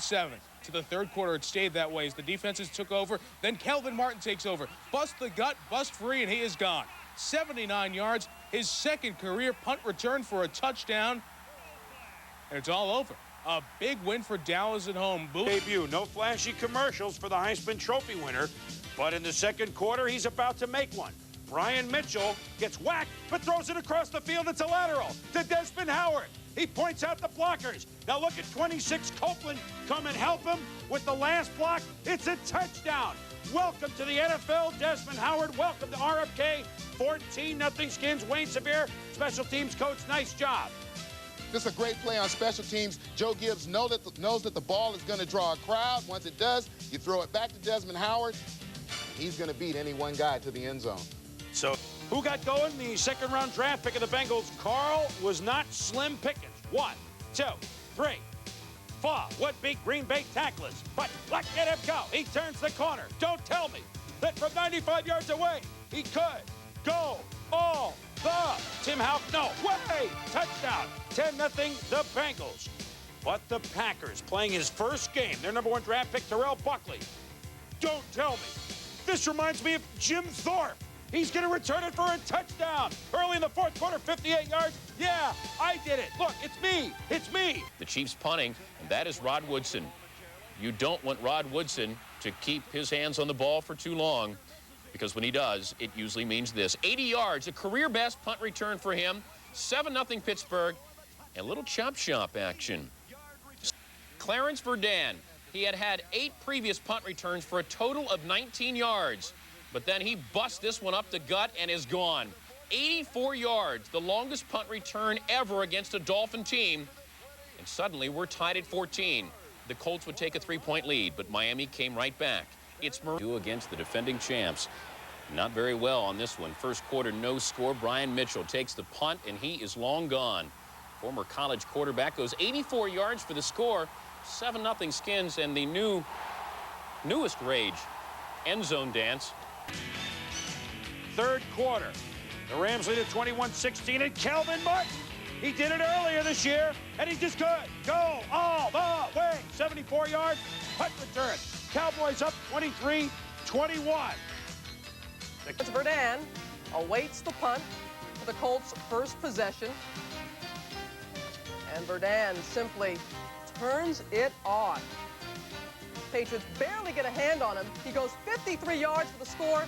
7. To the third quarter, it stayed that way as the defenses took over. Then Kelvin Martin takes over. Bust the gut, bust free, and he is gone. 79 yards, his second career punt return for a touchdown. And it's all over. A big win for Dallas at home. Debut. No flashy commercials for the Heisman Trophy winner. But in the second quarter, he's about to make one. Brian Mitchell gets whacked, but throws it across the field. It's a lateral to Desmond Howard. He points out the blockers. Now look at 26 Copeland come and help him with the last block. It's a touchdown. Welcome to the NFL, Desmond Howard. Welcome to RFK. 14-0 Skins. Wayne Sevier, special teams coach. Nice job. This is a great play on special teams. Joe Gibbs knows that the ball is going to draw a crowd. Once it does, you throw it back to Desmond Howard. He's going to beat any one guy to the end zone. So who got going? The second-round draft pick of the Bengals. Carl was not Slim Pickens. 1, 2, 3, 4. What big Green Bay tacklers? But look at him go. He turns the corner. Don't tell me that from 95 yards away, he could go all the Tim Houck. No way. Touchdown. 10-0 the Bengals. But the Packers playing his first game. Their number 1 draft pick, Terrell Buckley. Don't tell me. This reminds me of Jim Thorpe. He's going to return it for a touchdown. Early in the fourth quarter, 58 yards. Yeah, I did it. Look, it's me. It's me. The Chiefs punting, and that is Rod Woodson. You don't want Rod Woodson to keep his hands on the ball for too long, because when he does, it usually means this. 80 yards, a career-best punt return for him. 7-0 Pittsburgh, and a little chop-shop action. Clarence Verdun. He had 8 previous punt returns for a total of 19 yards. But then he busts this one up the gut and is gone. 84 yards, the longest punt return ever against a Dolphin team. And suddenly we're tied at 14. The Colts would take a 3-point lead, but Miami came right back. It's Murray against the defending champs. Not very well on this one. First quarter, no score. Brian Mitchell takes the punt, and he is long gone. Former college quarterback goes 84 yards for the score. 7-0 Skins, and the newest rage, end zone dance. Third quarter. The Rams lead at 21-16, and Kelvin Martin. He did it earlier this year, and he just could go all the way. 74 yards, punt return. Cowboys up 23-21. Verdun awaits the punt for the Colts' first possession. And Verdun simply turns it on. Patriots barely get a hand on him. He goes 53 yards for the score.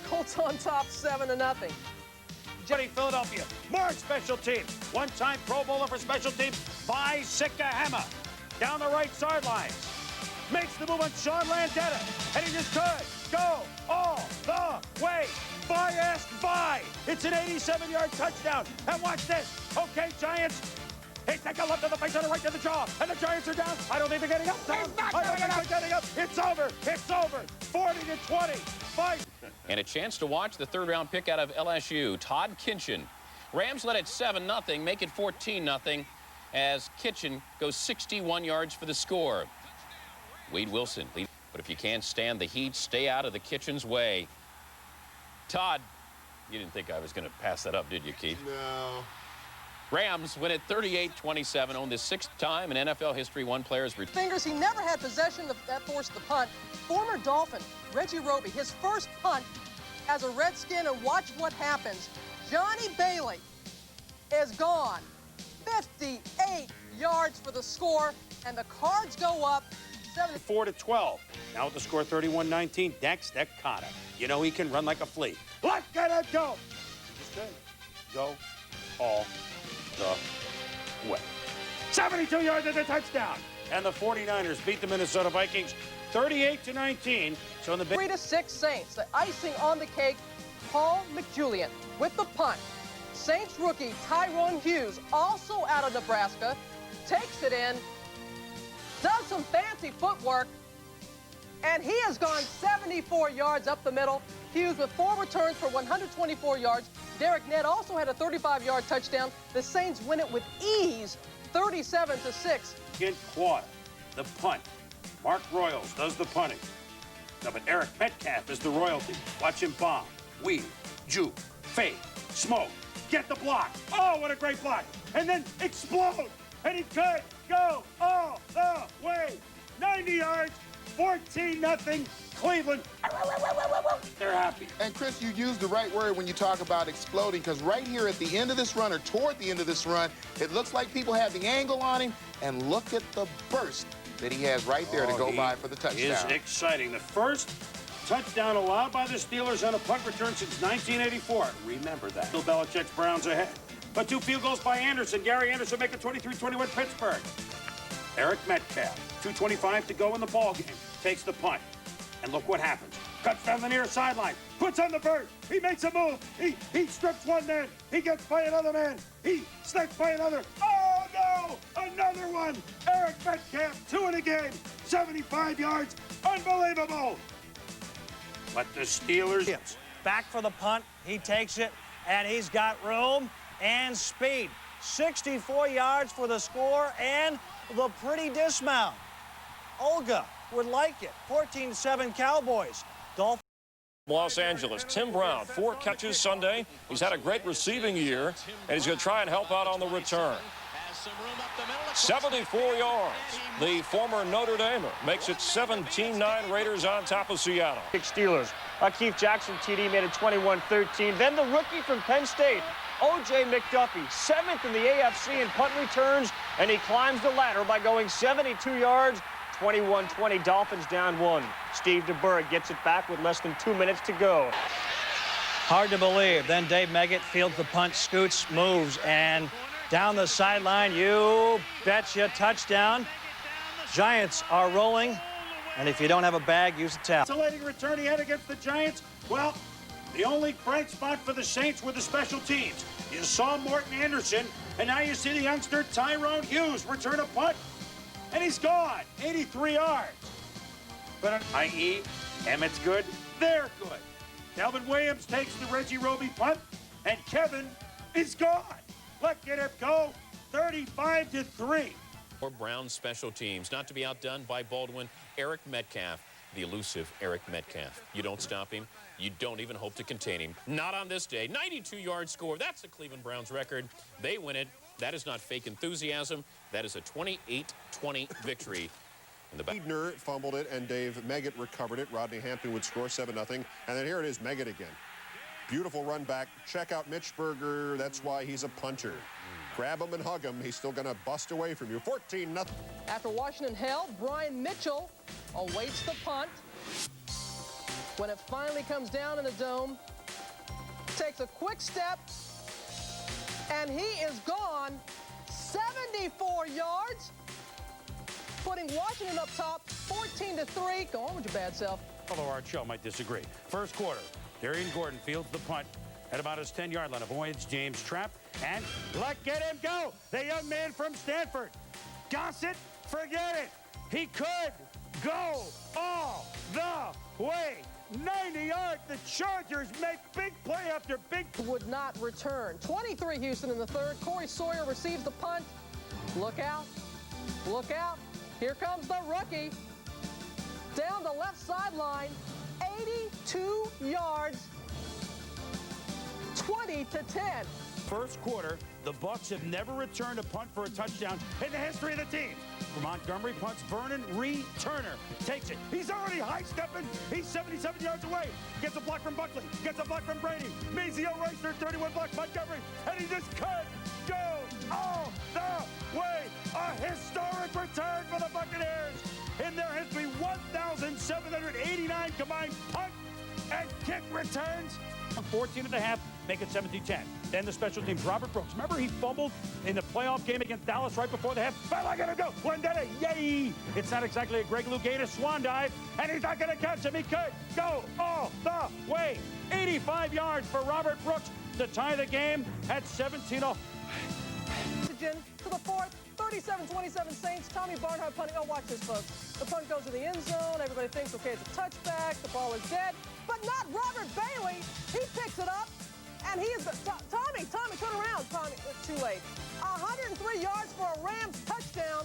Colts on top 7-0. Philadelphia, more special teams. One-time Pro Bowler for special teams, Vai Sikahema. Down the right sideline. Makes the move on Sean Landetta. And he just could go all the way. Vi asked Vi. It's an 87-yard touchdown. And watch this. Okay, Giants. He take a left to the face and a right to the jaw. And the Giants are down. I don't think they're getting up. I don't think they're getting up. It's over. It's over. 40-20. Fight. And a chance to watch the third-round pick out of LSU, Todd Kitchen. Rams led at 7-0, make it 14-0, as Kitchen goes 61 yards for the score. Wade Wilson, but if you can't stand the heat, stay out of the Kitchen's way. Todd, you didn't think I was going to pass that up, did you, Keith? No. Rams win at 38-27, on the 6th time in NFL history one player's fingers. He never had possession that forced the punt. Former Dolphin Reggie Roby, his first punt as a Redskin, and watch what happens. Johnny Bailey is gone. 58 yards for the score, and the Cards go up 4-12. Now with the score 31-19, Dex Decada. You know he can run like a flea. Look at him go! Just good. Go all the way. 72 yards at the touchdown. And the 49ers beat the Minnesota Vikings 38-19. So in the 3-6 Saints. The icing on the cake, Paul McJulian with the punt. Saints rookie Tyrone Hughes, also out of Nebraska, takes it in, does some fancy footwork, and he has gone 74 yards up the middle. Hughes with 4 returns for 124 yards. Derek Nett also had a 35-yard touchdown. The Saints win it with ease, 37-6. In quarter, the punt. Mark Royals does the punting. No, but Eric Metcalf is the royalty. Watch him bomb, weave, juke, fake, smoke, get the block. Oh, what a great block. And then explode. And he could go all the way. 14-0 Cleveland. They're happy. And Chris, you used the right word when you talk about exploding, because right here at the end of this run, or toward the end of this run, it looks like people have the angle on him, and look at the burst that he has right there to go by for the touchdown. Is exciting. The first touchdown allowed by the Steelers on a punt return since 1984. Remember that. Bill Belichick's Browns ahead. But 2 field goals by Anderson. Gary Anderson make it 23-21 Pittsburgh. Eric Metcalf, 2:25 to go in the ball game, takes the punt. And look what happens. Cuts down the near sideline. Puts on the burst. He makes a move. He strips one man. He gets by another man. He snipes by another. Oh, no! Another one! Eric Metcalf, 2 in a game. 75 yards. Unbelievable! But the Steelers... Back for the punt. He takes it, and he's got room and speed. 64 yards for the score and the pretty dismount. Olga would like it. 14-7 Cowboys. Dolphins. Los Angeles. Tim Brown, 4 catches Sunday. He's had a great receiving year, and he's going to try and help out on the return. 74 yards. The former Notre Damer makes it 17-9 Raiders on top of Seattle. Steelers. Keith Jackson TD made it 21-13. Then the rookie from Penn State, O.J. McDuffie, 7th in the AFC in punt returns, and he climbs the ladder by going 72 yards. 21-20, Dolphins down 1. Steve DeBerg gets it back with less than 2 minutes to go. Hard to believe. Then Dave Meggett fields the punt, scoots, moves, and down the sideline, you betcha, touchdown. Giants are rolling, and if you don't have a bag, use a towel. Isolating return he had against the Giants. Well, the only bright spot for the Saints were the special teams. You saw Morton Anderson, and now you see the youngster Tyrone Hughes return a punt. And he's gone, 83 yards. But i.e., Emmett's good, they're good. Calvin Williams takes the Reggie Roby punt, and Kevin is gone. Let him go, 35-3. For Brown special teams, not to be outdone by Baldwin, Eric Metcalf, the elusive Eric Metcalf. You don't stop him. You don't even hope to contain him. Not on this day. 92-yard score. That's the Cleveland Browns record. They win it. That is not fake enthusiasm. That is a 28-20 victory. Edner fumbled it, and Dave Meggett recovered it. Rodney Hampton would score 7-0. And then here it is, Meggett again. Beautiful run back. Check out Mitch Berger. That's why he's a punter. Grab him and hug him. He's still going to bust away from you. 14-0. After Washington held, Brian Mitchell awaits the punt. When it finally comes down in the dome, takes a quick step, and he is gone 74 yards, putting Washington up top 14-3. Go on with your bad self. Although our show might disagree. First quarter, Darian Gordon fields the punt at about his 10-yard line, avoids James Trapp, and let him go. The young man from Stanford. Gossett, forget it. He could go all the way. 90 yards, the Chargers make big play after big. Would not return. 23 Houston in the third. Corey Sawyer receives the punt. Look out. Look out. Here comes the rookie. Down the left sideline. 82 yards. 20-10. First quarter, the Bucs have never returned a punt for a touchdown in the history of the team. For Montgomery punts, Vernon Returner takes it. He's already high-stepping. He's 77 yards away. Gets a block from Buckley. Gets a block from Brady. Mazio Royster, 31 blocks Montgomery. And he just could go all the way. A historic return for the Buccaneers. In their history, 1,789 combined punt and kick returns. 14.5, make it 17-10. Then the special teams, Robert Brooks. Remember he fumbled in the playoff game against Dallas right before the half? But look at him go. Wendetta, yay! It's not exactly a Greg Louganis swan dive, and he's not going to catch him. He could go all the way. 85 yards for Robert Brooks to tie the game at 17-0. To the fourth, 37-27 Saints. Tommy Barnhart punting. Oh, watch this, folks. The punt goes to the end zone. Everybody thinks, okay, it's a touchback. The ball is dead. But not Robert Bailey. He picks it up, and he is Tommy, turn around. Tommy, too late. 103 yards for a Rams touchdown.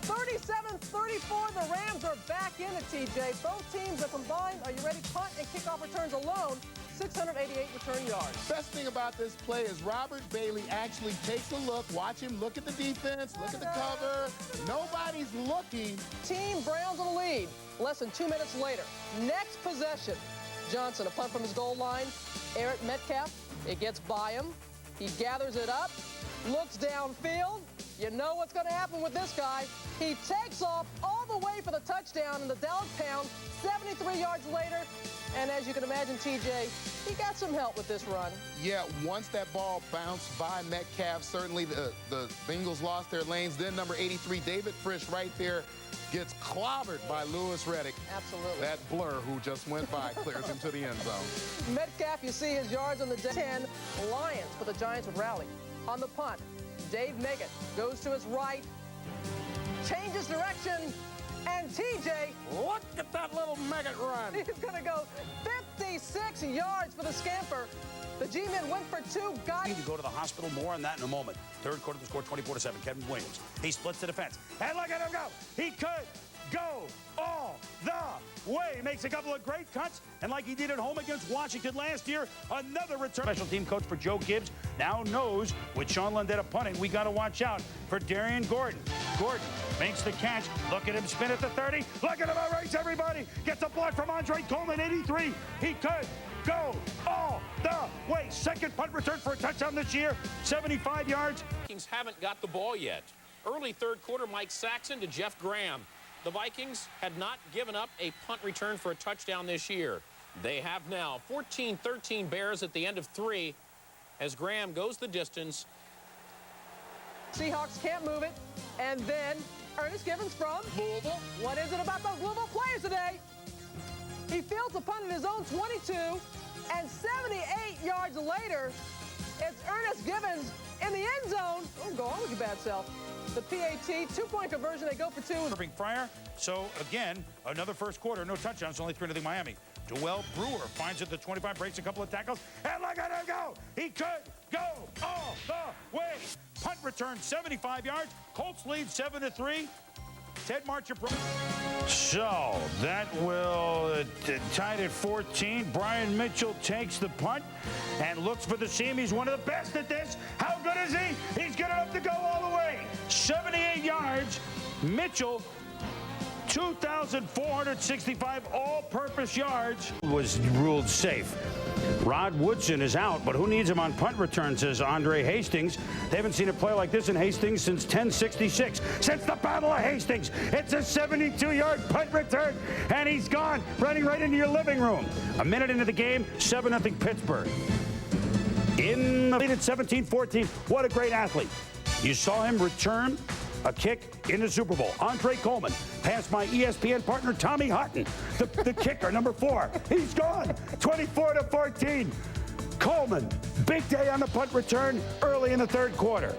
37-34, the Rams are back in it, TJ. Both teams are combined, are you ready? Punt and kickoff returns alone, 688 return yards. Best thing about this play is Robert Bailey actually takes a look. Watch him look at the defense, look at the cover. Nobody's looking. Team Browns in the lead. Less than 2 minutes later. Next possession. Johnson, a punt from his goal line. Eric Metcalf, it gets by him. He gathers it up, looks downfield. You know what's going to happen with this guy. He takes off all the way for the touchdown in the Dallas Pound, 73 yards later. And as you can imagine, TJ, he got some help with this run. Yeah, once that ball bounced by Metcalf, certainly the Bengals lost their lanes. Then number 83, David Frisch, right there, gets clobbered by Lewis Reddick. Absolutely. That blur who just went by clears into the end zone. Metcalf, you see his yards on the 10. Lions, but the Giants would rally. On the punt, Dave Meggett goes to his right, changes direction, and TJ, Look at that little Meggett run. he's going to go 56 yards for the scamper. The G-men went for two. Need to go to the hospital. More on that in a moment. Third quarter, the score 24-7. Kevin Williams. He splits the defense. And look at him go. He could go all the way. Makes a couple of great cuts. And like he did at home against Washington last year, another return. Special team coach for Joe Gibbs now knows with Sean Landeta punting, we got to watch out for Darian Gordon. Gordon makes the catch. Look at him spin at the 30. Look at him erase everybody. Gets a block from Andre Coleman, 83. He could go all the way. Second punt return for a touchdown this year, 75 yards. Vikings haven't got the ball yet. Early third quarter, Mike Saxon to Jeff Graham. The Vikings had not given up a punt return for a touchdown this year. They have now 14-13 Bears at the end of 3 as Graham goes the distance. Seahawks can't move it. And then Ernest Givens from Louisville. What is it about those Louisville players today? He fields a punt at his own 22, and 78 yards later, it's Ernest Givens in the end zone. Oh, go on with your bad self. The PAT, two-point conversion, they go for two. Irving Fryer. So, again, another first quarter, no touchdowns, only 3-0 Miami. Joel Brewer finds it at the 25, breaks a couple of tackles, and look at him go! He could go all the way. Punt return, 75 yards. Colts lead 7-3. Ted Marcher. So that will tied at 14. Brian Mitchell takes the punt and looks for the seam. He's one of the best at this. How good is he? He's good enough to go all the way. 78 yards. Mitchell, 2,465 all-purpose yards, was ruled safe. Rod Woodson is out, but who needs him on punt return, says Andre Hastings. They haven't seen a play like this in Hastings since 1066. Since the Battle of Hastings, it's a 72-yard punt return, and he's gone, running right into your living room. A minute into the game, 7-0 Pittsburgh. In the lead at 17-14, what a great athlete. You saw him return a kick in the Super Bowl. Andre Coleman passed my ESPN partner Tommy Hutton, the kicker, number 4. He's gone, 24-14. Coleman, big day on the punt return early in the third quarter.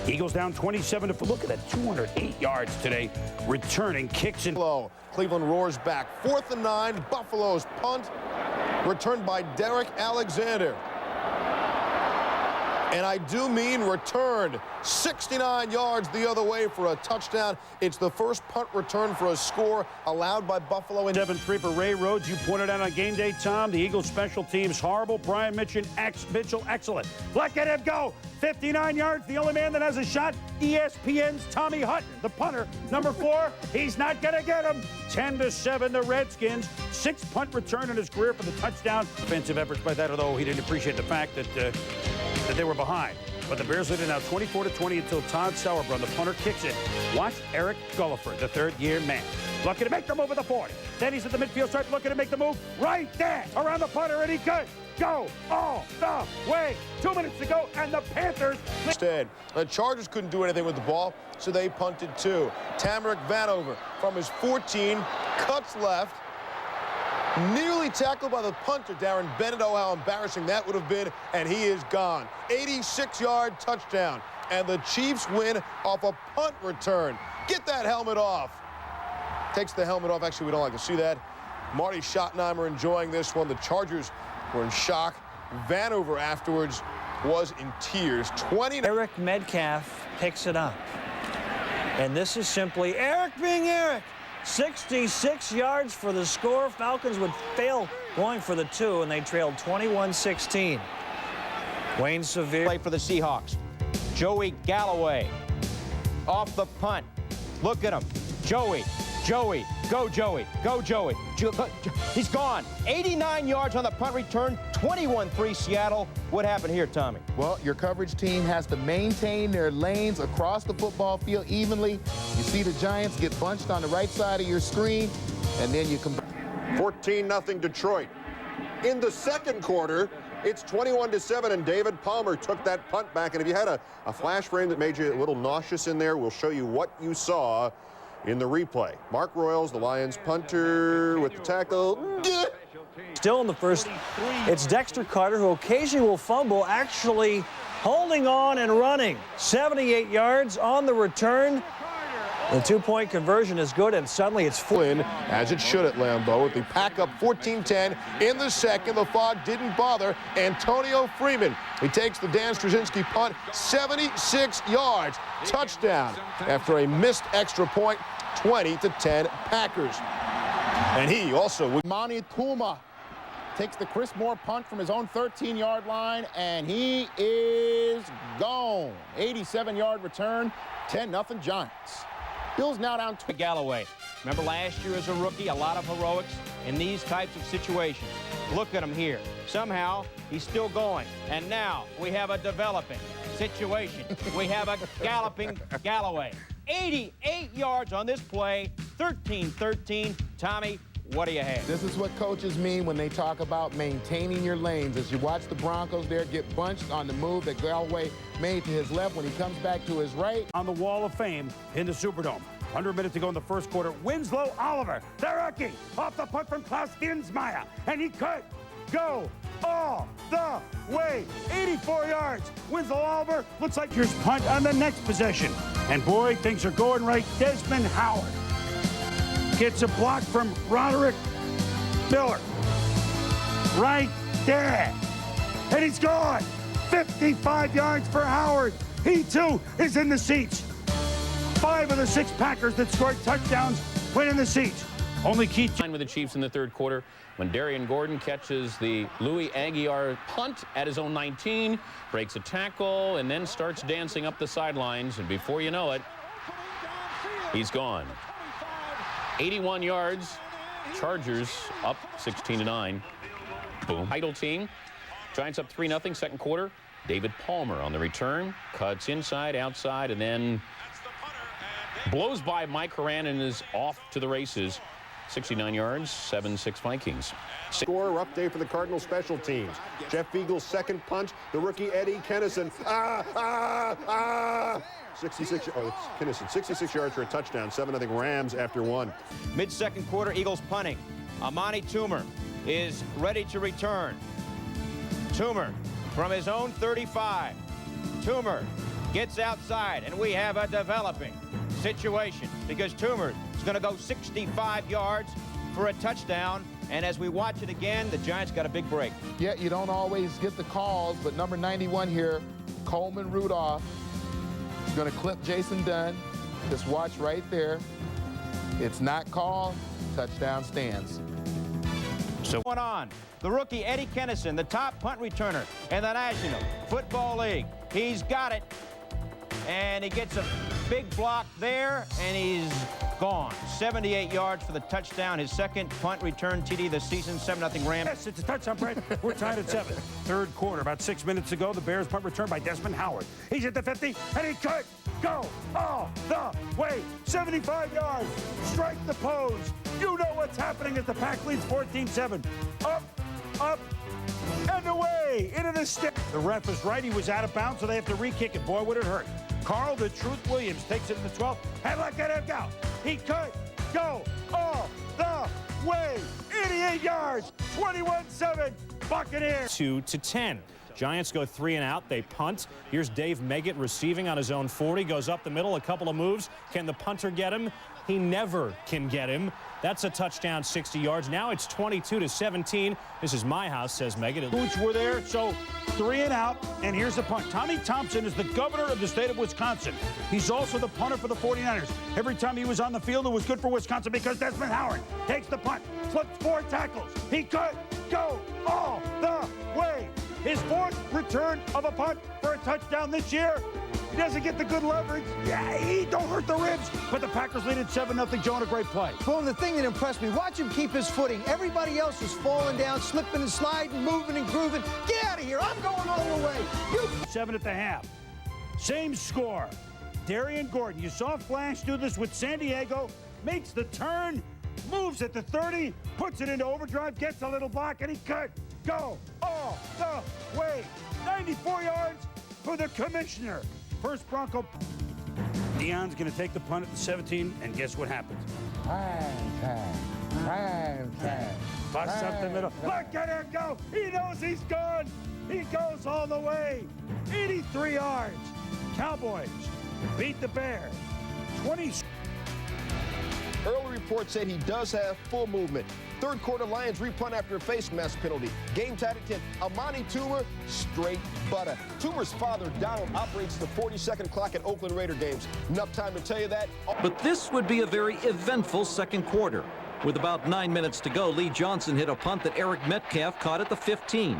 Eagles down 27 to look at that, 208 yards today, returning kicks in. Cleveland roars back. 4th and 9. Buffalo's punt returned by Derek Alexander. And I do mean returned 69 yards the other way for a touchdown. It's the first punt return for a score allowed by Buffalo. 7-3 for Ray Rhodes. You pointed out on game day, Tom. The Eagles special teams horrible. Brian Mitchell excellent. Look at him go. 59 yards. The only man that has a shot. ESPN's Tommy Hutton, the punter, number 4. He's not going to get him. 10-7 the Redskins. 6th punt return in his career for the touchdown. Offensive efforts by that, although he didn't appreciate the fact that they were behind. But the Bears lead it now 24-20 until Todd Sauerbrunn, the punter, kicks it. Watch Eric Gulliford, the third-year man. Looking to make the move at the 40. Then he's at the midfield stripe, looking to make the move right there around the punter, and he could go all the way. 2 minutes to go, and the Panthers. Instead, the Chargers couldn't do anything with the ball, so they punted 2. Tamarick Vanover from his 14, cuts left. Nearly tackled by the punter, Darren Bennett. Oh, how embarrassing that would have been, and he is gone. 86-yard touchdown, and the Chiefs win off a punt return. Get that helmet off. Takes the helmet off. Actually, we don't like to see that. Marty Schottenheimer enjoying this one. The Chargers were in shock. Vanover afterwards was in tears. 20. Eric Metcalf picks it up. And this is simply Eric being Eric. 66 yards for the score. Falcons would fail going for the 2, and they trailed 21-16. Wayne Sevier. Play for the Seahawks. Joey Galloway off the punt. Look at him. Joey, go Joey, go Joey. He's gone. 89 yards on the punt return, 21-3 Seattle. What happened here, Tommy? Well, your coverage team has to maintain their lanes across the football field evenly. You see the Giants get bunched on the right side of your screen, and then you come. 14-0 Detroit. In the second quarter, it's 21-7, and David Palmer took that punt back. And if you had a flash frame that made you a little nauseous in there, we'll show you what you saw in the replay. Mark Royals, the Lions punter, with the tackle. Still in the first, it's Dexter Carter, who occasionally will fumble, actually holding on and running. 78 yards on the return. The two-point conversion is good, and suddenly it's full. As it should at Lambeau, with the pack up 14-10 in the second. The fog didn't bother Antonio Freeman. He takes the Dan Straczynski punt, 76 yards, touchdown after a missed extra point, 20-10 Packers. And he also would. Mani Tuma takes the Chris Moore punt from his own 13-yard line, and he is gone. 87-yard return, 10-0 Giants. Bills now down to Galloway. Remember last year as a rookie, a lot of heroics in these types of situations. Look at him here. Somehow, he's still going. And now we have a developing situation. We have a galloping Galloway. 88 yards on this play, 13-13. Tommy, what do you have? This is what coaches mean when they talk about maintaining your lanes. As you watch the Broncos there get bunched on the move that Galloway made to his left when he comes back to his right. On the Wall of Fame in the Superdome. 100 minutes to go in the first quarter. Winslow Oliver, the rookie, off the punt from Klaus Ginsmeyer. And he could go all the way. 84 yards. Winslow Oliver looks like here's punt on the next possession. And boy, things are going right. Desmond Howard gets a block from Roderick Miller. Right there. And he's gone. 55 yards for Howard. He, too, is in the seats. 5 of the 6 Packers that scored touchdowns went in the seats. Only key With the Chiefs in the third quarter when Darian Gordon catches the Louis Aguiar punt at his own 19, breaks a tackle, and then starts dancing up the sidelines. And before you know it, he's gone. 81 yards. Chargers up 16-9. Boom. Title team. Giants up 3-0 second quarter. David Palmer on the return. Cuts inside, outside, and then blows by Mike Horan and is off to the races. 69 yards, 7-6 Vikings. Score, rough day for the Cardinals special teams. Jeff Eagle's second punt, the rookie Eddie Kennison. 66 yards for a touchdown. 7-0 Rams after one. Mid-second quarter, Eagles punting. Amani Toomer is ready to return. Toomer from his own 35. Toomer gets outside, and we have a developing situation because Toomer is going to go 65 yards for a touchdown. And as we watch it again, the Giants got a big break. Yeah, you don't always get the calls, but number 91 here, Coleman Rudolph, is going to clip Jason Dunn. Just watch right there. It's not called. Touchdown stands. So going on, the rookie Eddie Kennison, the top punt returner in the National Football League. He's got it, and he gets a big block there, and he's gone. 78 yards for the touchdown, his second punt return TD this season, 7-0 Rams. Yes, it's a touchdown, Brett. We're tied at 7. Third quarter, about 6 minutes ago, the Bears punt return by Desmond Howard. He's at the 50, and he could go all the way. 75 yards, strike the pose. You know what's happening as the Pack leads 14-7. Up, and away into the stick. The ref is right. He was out of bounds, so they have to re-kick it. Boy, would it hurt. Carl the Truth Williams takes it to the 12. And look at him go. He could go all the way. 88 yards. 21-7. Buccaneers. 2-10. Giants go 3 and out. They punt. Here's Dave Meggett receiving on his own 40. Goes up the middle. A couple of moves. Can the punter get him? He never can get him. That's a touchdown, 60 yards. Now it's 22-17. This is my house, says Megan. Boots were there, so 3 and out, and here's the punt. Tommy Thompson is the governor of the state of Wisconsin. He's also the punter for the 49ers. Every time he was on the field, it was good for Wisconsin because Desmond Howard takes the punt, flips 4 tackles. He could go all the way. His 4th return of a punt for a touchdown this year. He doesn't get the good leverage. Yeah, he don't hurt the ribs. But the Packers lead at 7-0. Joe, a great play. Boom, the thing that impressed me, watch him keep his footing. Everybody else was falling down, slipping and sliding, moving and grooving. Get out of here. I'm going all the way. 7 at the half. Same score. Darian Gordon, you saw Flash do this with San Diego, makes the turn, moves at the 30, puts it into overdrive, gets a little block, and he could go all the way. 94 yards for the commissioner. First Bronco. Deion's going to take the punt at the 17, and guess what happens? Prime time. Bust up the middle. Look at him go. He knows he's gone. He goes all the way. 83 yards. Cowboys beat the Bears. 20. Early reports said he does have full movement. Third quarter, Lions repunt after a face mask penalty. Game tied at 10. Amani Toomer, straight butter. Toomer's father, Donald, operates the 40-second clock at Oakland Raider games. Enough time to tell you that. But this would be a very eventful second quarter. With about 9 minutes to go, Lee Johnson hit a punt that Eric Metcalf caught at the 15.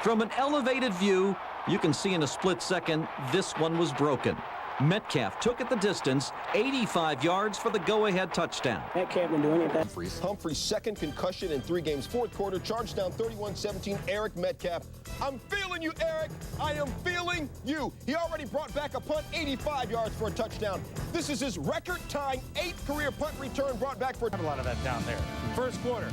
From an elevated view, you can see in a split second, this one was broken. Metcalf took it the distance, 85 yards for the go-ahead touchdown. Metcalf been doing it. Humphrey's second concussion in 3 games. Fourth quarter, charge down 31-17, Eric Metcalf. I'm feeling you, Eric. I am feeling you. He already brought back a punt, 85 yards for a touchdown. This is his record-tying 8th career punt return brought back for... A lot of that down there. First quarter,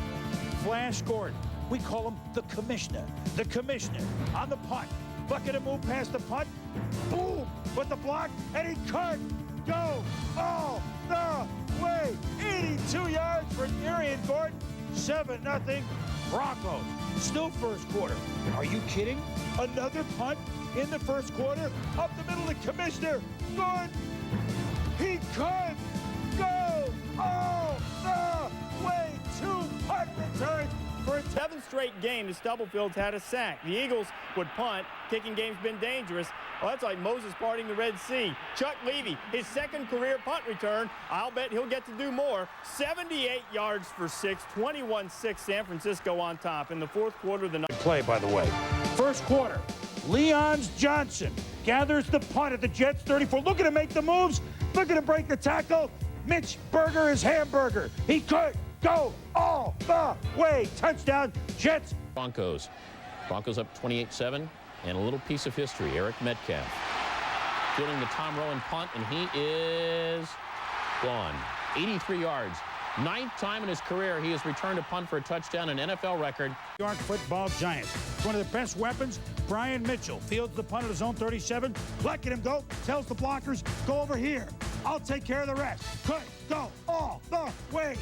Flash Gordon. We call him the commissioner. The commissioner on the punt. Bucket and move past the punt. Boom! With the block, and he could go all the way. 82 yards for Darian Gordon. 7-0 Broncos. Still first quarter. Are you kidding? Another punt in the first quarter. Up the middle, the commissioner. Good. He could go all the way. 2 punt returns. For a 7th straight game, the Stubblefield's had a sack. The Eagles would punt. Kicking game's been dangerous. Well, that's like Moses parting the Red Sea. Chuck Levy, his 2nd career punt return. I'll bet he'll get to do more. 78 yards for 6, 21-6, San Francisco on top. In the 4th quarter, the play, by the way. First quarter, Leon Johnson gathers the punt at the Jets 34. Look at him make the moves. Look at him break the tackle. Mitch Berger is hamburger. He could go all the way. Touchdown, Jets. Broncos up 28-7, and a little piece of history. Eric Metcalf fielding the Tom Rowan punt, and he is gone. 83 yards. 9th time in his career he has returned a punt for a touchdown, an NFL record. New York Football Giants. One of their best weapons, Brian Mitchell, fields the punt at his own 37. Let him go. Tells the blockers, go over here. I'll take care of the rest. Could go all the way.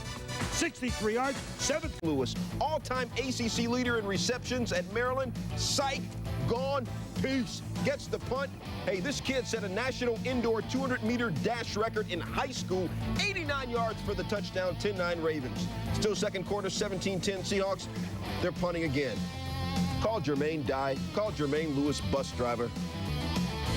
63 yards, 7th. Lewis, all-time ACC leader in receptions at Maryland. Psych, gone, peace. Gets the punt. Hey, this kid set a national indoor 200-meter dash record in high school. 89 yards for the touchdown, 10-9 Ravens. Still second quarter, 17-10 Seahawks. They're punting again. Call Jermaine Dye. Call Jermaine Lewis, bus driver,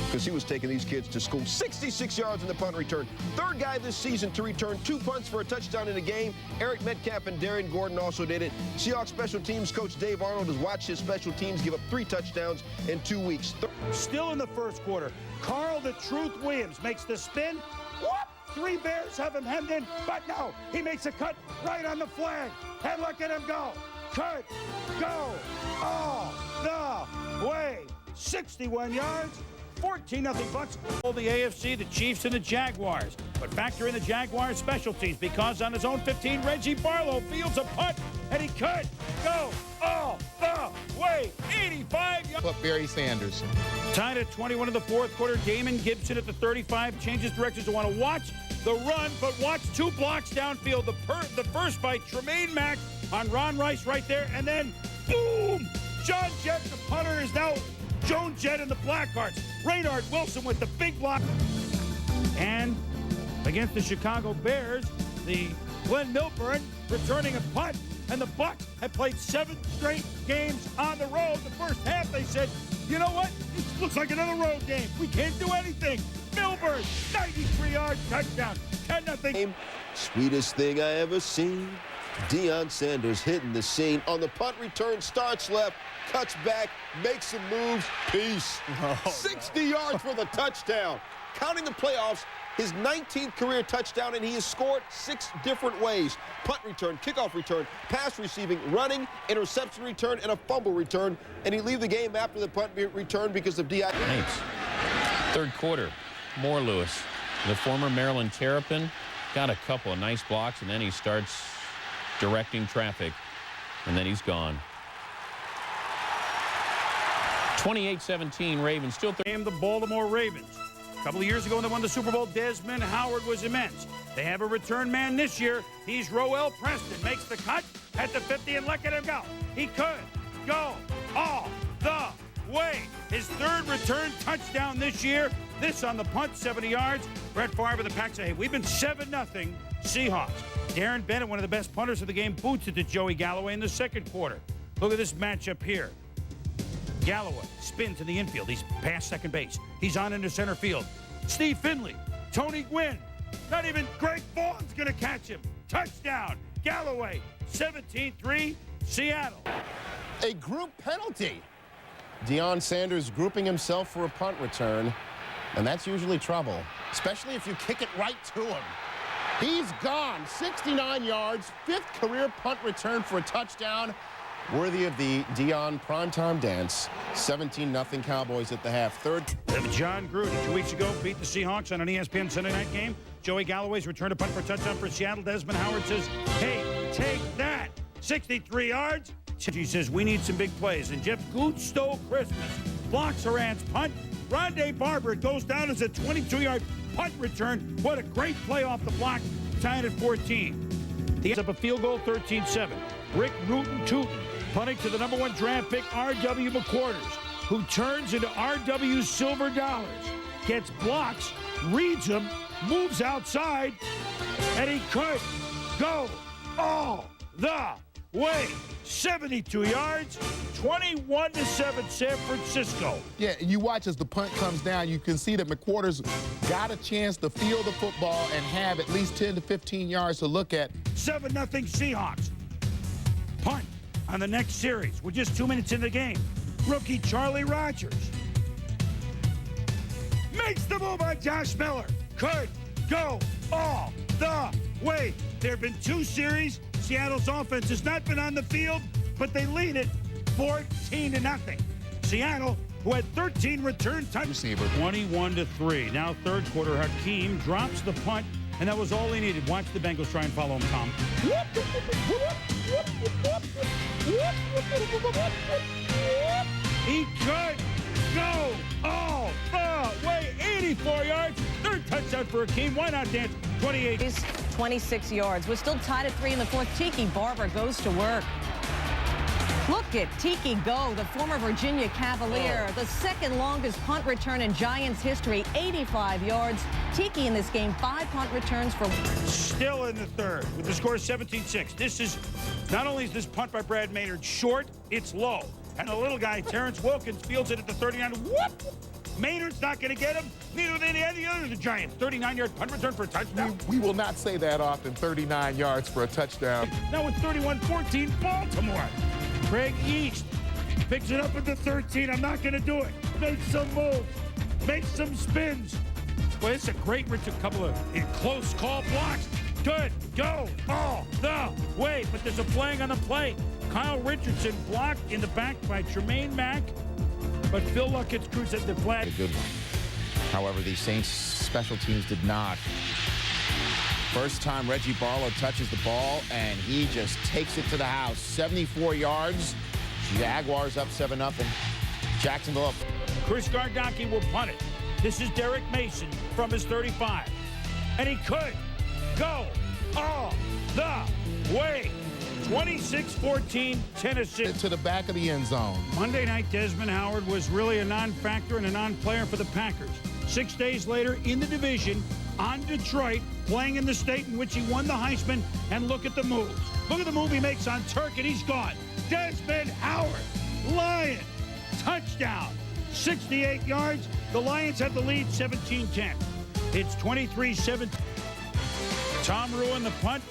because he was taking these kids to school. 66 yards in the punt return. 3rd guy this season to return 2 punts for a touchdown in a game. Eric Metcalf and Darian Gordon also did it. Seahawks special teams coach Dave Arnold has watched his special teams give up 3 touchdowns in 2 weeks. Still in the first quarter, Carl the Truth Williams makes the spin. Whoop! 3 Bears have him hemmed in, but no, he makes a cut right on the flag. And look at him go. Could go all the way. 61 yards. 14-0 Bucks. The AFC, the Chiefs, and the Jaguars. But factor in the Jaguars special teams because on his own 15, Reggie Barlow fields a punt, and he could go all the way. 85 yards. But Barry Sanders. Tied at 21 in the 4th quarter. Damon Gibson at the 35 changes directions to want to watch the run, but watch 2 blocks downfield. The first by Tremaine Mack on Ron Rice right there, and then boom! John Jett, the punter, is now Joan Jett in the Blackhearts. Raynard Wilson with the big block. And against the Chicago Bears, the Glenn Milburn returning a punt, and the Bucs have played 7 straight games on the road. The first half, they said, you know what? It looks like another road game. We can't do anything. Milburn, 93-yard touchdown, 10-0. Sweetest thing I ever seen. Deion Sanders hitting the scene on the punt return, starts left, cuts back, makes some moves. Peace. 60 yards for the touchdown. Counting the playoffs, his 19th career touchdown, and he has scored 6 different ways. Punt return, kickoff return, pass receiving, running, interception return, and a fumble return. And he leave the game after the punt return because of Deion. Thanks. Third quarter, more Lewis. The former Maryland Terrapin got a couple of nice blocks, and then he starts directing traffic, and then he's gone. 28-17 Ravens. Still the Baltimore Ravens. A couple of years ago when they won the Super Bowl, Desmond Howard was immense. They have a return man this year. He's Roel Preston. Makes the cut at the 50 and let him go. He could go all the way. His 3rd return touchdown this year. This on the punt, 70 yards. Brett Favre of the Pack say, hey, we've been 7-0 Seahawks. Darren Bennett, one of the best punters of the game, boots it to Joey Galloway in the second quarter. Look at this matchup here. Galloway spins in the infield. He's past second base. He's on into center field. Steve Finley, Tony Gwynn. Not even Greg Vaughn's going to catch him. Touchdown. Galloway, 17-3, Seattle. A group penalty. Deion Sanders grouping himself for a punt return, and that's usually trouble, especially if you kick it right to him. He's gone. 69 yards, 5th career punt return for a touchdown. Worthy of the Deion primetime dance. 17-0 Cowboys at the half. Third. John Gruden 2 weeks ago beat the Seahawks on an ESPN Sunday night game. Joey Galloway's returned a punt for a touchdown for Seattle. Desmond Howard says, hey, take that. 63 yards. He says, we need some big plays. And Jeff Gooch stole Christmas. Blocks Horan's punt. Rondé Barber goes down as a 22-yard punt return. What a great play off the block. Tying at 14. He ends up a field goal, 13-7. Rick Rootin' punting to the #1 draft pick, R.W. McQuarters, who turns into R.W. Silver Dollars, gets blocks, reads them, moves outside, and he could go all the way. 72 yards, 21-7 San Francisco. Yeah, and you watch as the punt comes down, you can see that McQuarters got a chance to field the football and have at least 10 to 15 yards to look at. 7-0 Seahawks. Punt on the next series. We're just 2 minutes in the game. Rookie Charlie Rogers makes the move on Josh Miller. Could go all the way. There have been 2 series. Seattle's offense has not been on the field, but they lead it 14-0. Seattle, who had 13 return touchdowns, 21-3. Now third quarter, Hakeem drops the punt, and that was all he needed. Watch the Bengals try and follow him, Tom. He could go all the way. 84 yards. 3rd touchdown for Hakeem. Why not dance? 28. 26 yards. We're still tied at 3 in the 4th. Tiki Barber goes to work. Look at Tiki go, the former Virginia Cavalier. The 2nd longest punt return in Giants history, 85 yards. Tiki in this game, 5 punt returns for... Still in the 3rd with the score 17-6. This is, not only is this punt by Brad Maynard short, it's low. And the little guy, Terrence Wilkins, fields it at the 39. Whoop! Maynard's not going to get him. Neither than any other of the Giants. 39-yard punt return for a touchdown. We will not say that often, 39 yards for a touchdown. Now it's 31-14 Baltimore. Craig East picks it up at the 13. I'm not going to do it. Make some moves. Make some spins. Well, it's a great return. Couple of close call blocks. Good. Go all the way. But there's a flag on the play. Kyle Richardson blocked in the back by Tremaine Mack. But Phil Luckett's crew said the flag. A good one. However, the Saints special teams did not. First time Reggie Barlow touches the ball, and he just takes it to the house. 74 yards. Jaguars up 7-0. Jacksonville up. Chris Gardocki will punt it. This is Derek Mason from his 35. And he could go all the way. 26-14, Tennessee. To the back of the end zone. Monday night, Desmond Howard was really a non-factor and a non-player for the Packers. 6 days later, in the division, on Detroit, playing in the state in which he won the Heisman, and look at the moves. Look at the move he makes on Turk, and he's gone. Desmond Howard, Lion, touchdown, 68 yards. The Lions have the lead, 17-10. It's 23-7. Tom ruined the punt.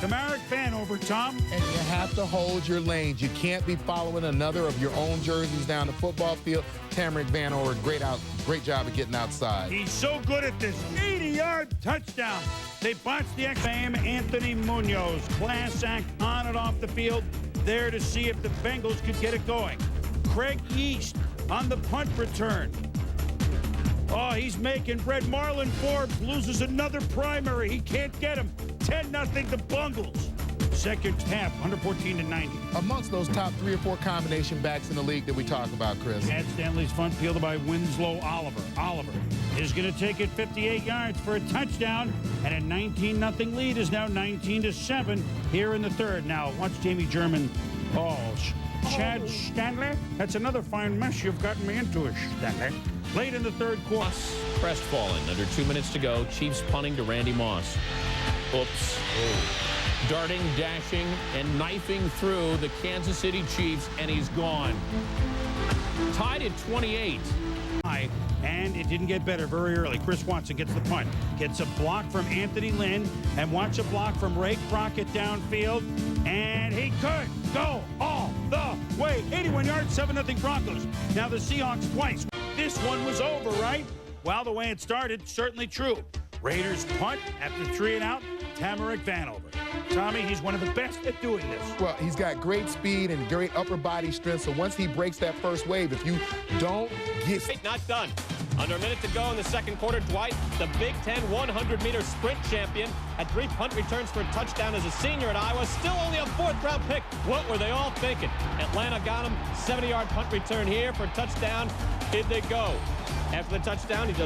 Tamarick Vanover, Tom. And you have to hold your lanes. You can't be following another of your own jerseys down the football field. Tamarick Vanover, great job of getting outside. He's so good at this. 80-yard touchdown. They botched the fame. Anthony Munoz, class act on and off the field, there to see if the Bengals could get it going. Craig East on the punt return. Oh, he's making bread. Marlon Forbes loses another primary. He can't get him. 10-0 the Bungles. Second half, 114-90. Amongst those top 3 or 4 combination backs in the league that we talk about, Chris. Chad Stanley's punt fielded by Winslow Oliver. Oliver is going to take it 58 yards for a touchdown, and a 19-0 lead is now 19-7 here in the third. Now, watch Jamie German. Oh, Chad Stanley? That's another fine mess you've gotten me into, Stanley. Late in the third quarter. Crestfallen. Under 2 minutes to go. Chiefs punting to Randy Moss. Oops. Darting, dashing, and knifing through the Kansas City Chiefs, and he's gone. Tied at 28. And it didn't get better very early. Chris Watson gets the punt. Gets a block from Anthony Lynn, and watch a block from Ray Crockett downfield. And he could go all the way. 81 yards, 7-0 Broncos. Now the Seahawks twice. This one was over, right? Well, the way it started, certainly true. Raiders punt after 3 and out. Tamarick Vanover. Tommy, he's one of the best at doing this. Well, he's got great speed and great upper body strength, so once he breaks that first wave, if you don't get... Not done. Under a minute to go in the second quarter, Dwight, the Big Ten 100-meter sprint champion, had 3 punt returns for a touchdown as a senior at Iowa, still only a 4th-round pick. What were they all thinking? Atlanta got him, 70-yard punt return here for a touchdown. Did they go? After the touchdown, he does